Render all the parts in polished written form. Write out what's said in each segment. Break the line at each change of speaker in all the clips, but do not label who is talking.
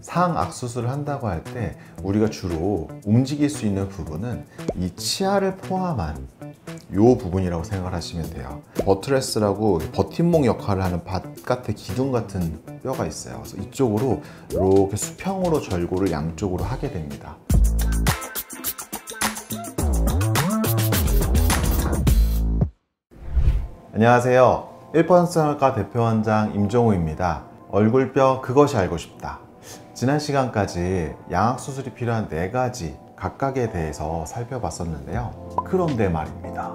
상악 수술을 한다고 할 때 우리가 주로 움직일 수 있는 부분은 이 치아를 포함한 이 부분이라고 생각을 하시면 돼요. 버트레스라고 버팀목 역할을 하는 바깥의 기둥 같은 뼈가 있어요. 그래서 이쪽으로 이렇게 수평으로 절골을 양쪽으로 하게 됩니다. 안녕하세요. 1% 성형외과 대표원장 임종우입니다. 얼굴뼈 그것이 알고 싶다. 지난 시간까지 양악 수술이 필요한 4가지 각각에 대해서 살펴봤었는데요. 그런데 말입니다.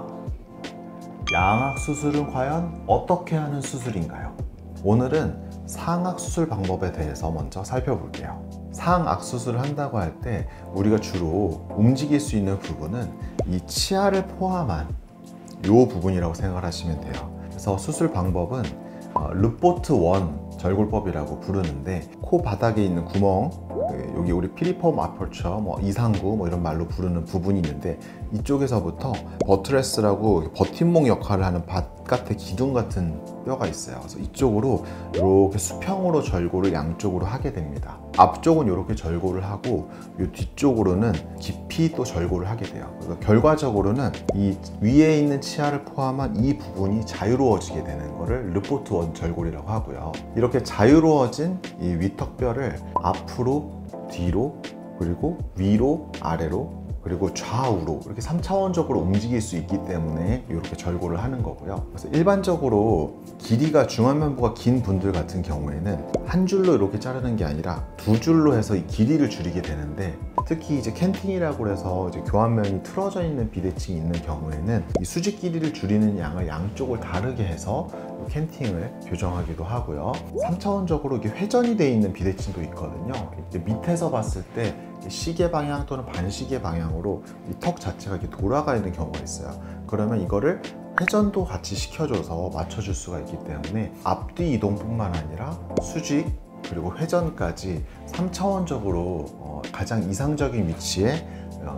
양악 수술은 과연 어떻게 하는 수술인가요? 오늘은 상악 수술 방법에 대해서 먼저 살펴볼게요. 상악 수술을 한다고 할 때 우리가 주로 움직일 수 있는 부분은 이 치아를 포함한 이 부분이라고 생각을 하시면 돼요. 그래서 수술 방법은 르포트 원 절골법이라고 부르는데, 코 바닥에 있는 구멍, 여기 우리 피리폼 아퍼처, 이상구 이런 말로 부르는 부분이 있는데, 이쪽에서부터 버트레스라고 버팀목 역할을 하는 바깥의 기둥 같은 뼈가 있어요. 그래서 이쪽으로 이렇게 수평으로 절골을 양쪽으로 하게 됩니다. 앞쪽은 이렇게 절골을 하고 이 뒤쪽으로는 깊이 또 절골을 하게 돼요. 그래서 결과적으로는 이 위에 있는 치아를 포함한 이 부분이 자유로워지게 되는 거를 르포트 원 절골이라고 하고요. 이렇게 자유로워진 이 위턱뼈를 앞으로, 뒤로, 그리고 위로, 아래로, 그리고 좌우로 이렇게 3차원적으로 움직일 수 있기 때문에 이렇게 절골을 하는 거고요. 그래서 일반적으로 길이가 중안면부가 긴 분들 같은 경우에는 한 줄로 이렇게 자르는 게 아니라 2줄로 해서 이 길이를 줄이게 되는데, 특히 이제 캔팅이라고 해서 이제 교환면이 틀어져 있는 비대칭이 있는 경우에는 이 수직 길이를 줄이는 양을 양쪽을 다르게 해서 캔팅을 교정하기도 하고요. 3차원적으로 이게 회전이 되어 있는 비대칭도 있거든요. 밑에서 봤을 때 시계 방향 또는 반시계 방향으로 이 턱 자체가 이렇게 돌아가 있는 경우가 있어요. 그러면 이거를 회전도 같이 시켜줘서 맞춰줄 수가 있기 때문에 앞뒤 이동뿐만 아니라 수직 그리고 회전까지 3차원적으로 가장 이상적인 위치에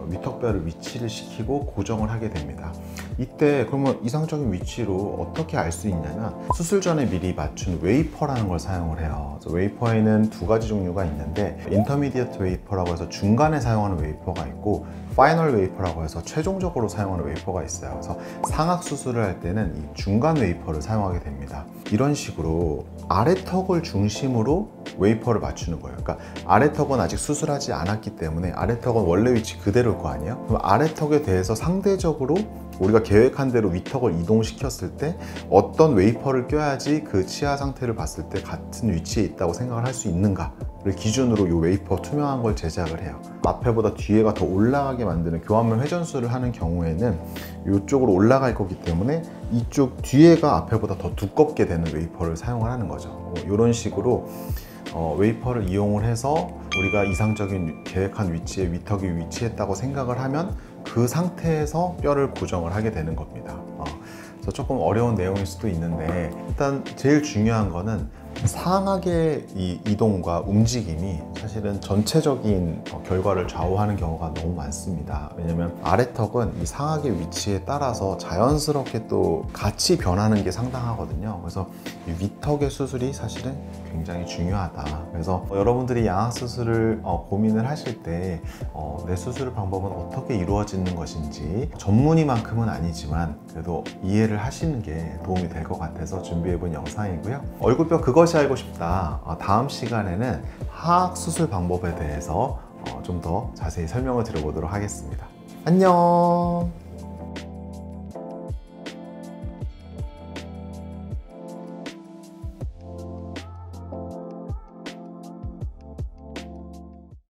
위턱뼈를 위치를 시키고 고정을 하게 됩니다. 이때 그러면 이상적인 위치로 어떻게 알 수 있냐면, 수술 전에 미리 맞춘 웨이퍼라는 걸 사용을 해요. 웨이퍼에는 2가지 종류가 있는데, 인터미디어트 웨이퍼라고 해서 중간에 사용하는 웨이퍼가 있고, 파이널 웨이퍼라고 해서 최종적으로 사용하는 웨이퍼가 있어요. 그래서 상악 수술을 할 때는 이 중간 웨이퍼를 사용하게 됩니다. 이런 식으로 아래턱을 중심으로 웨이퍼를 맞추는 거예요. 그러니까 아래턱은 아직 수술하지 않았기 때문에 아래턱은 원래 위치 그대로일 거 아니에요? 그럼 아래턱에 대해서 상대적으로 우리가 계획한 대로 위턱을 이동시켰을 때 어떤 웨이퍼를 껴야지 그 치아 상태를 봤을 때 같은 위치에 있다고 생각을 할 수 있는가를 기준으로 이 웨이퍼 투명한 걸 제작을 해요. 앞에보다 뒤에가 더 올라가게 만드는 교환면 회전술을 하는 경우에는 이쪽으로 올라갈 거기 때문에 이쪽 뒤에가 앞에보다 더 두껍게 되는 웨이퍼를 사용을 하는 거죠. 이런 식으로 웨이퍼를 이용을 해서 우리가 이상적인 계획한 위치에 위턱이 위치했다고 생각을 하면 그 상태에서 뼈를 고정을 하게 되는 겁니다. 그래서 조금 어려운 내용일 수도 있는데, 일단 제일 중요한 거는 상악의 이 이동과 움직임이 사실은 전체적인 결과를 좌우하는 경우가 너무 많습니다. 왜냐면 아래턱은 이 상악의 위치에 따라서 자연스럽게 또 같이 변하는 게 상당하거든요. 그래서 이 위턱의 수술이 사실은 굉장히 중요하다. 그래서 여러분들이 양악 수술을 고민을 하실 때 내 수술 방법은 어떻게 이루어지는 것인지 전문의만큼은 아니지만 그래도 이해를 하시는 게 도움이 될 것 같아서 준비해본 영상이고요. 얼굴뼈 그것이 알고 싶다. 다음 시간에는 하악 수술 방법에 대해서 좀 더 자세히 설명을 드려보도록 하겠습니다. 안녕.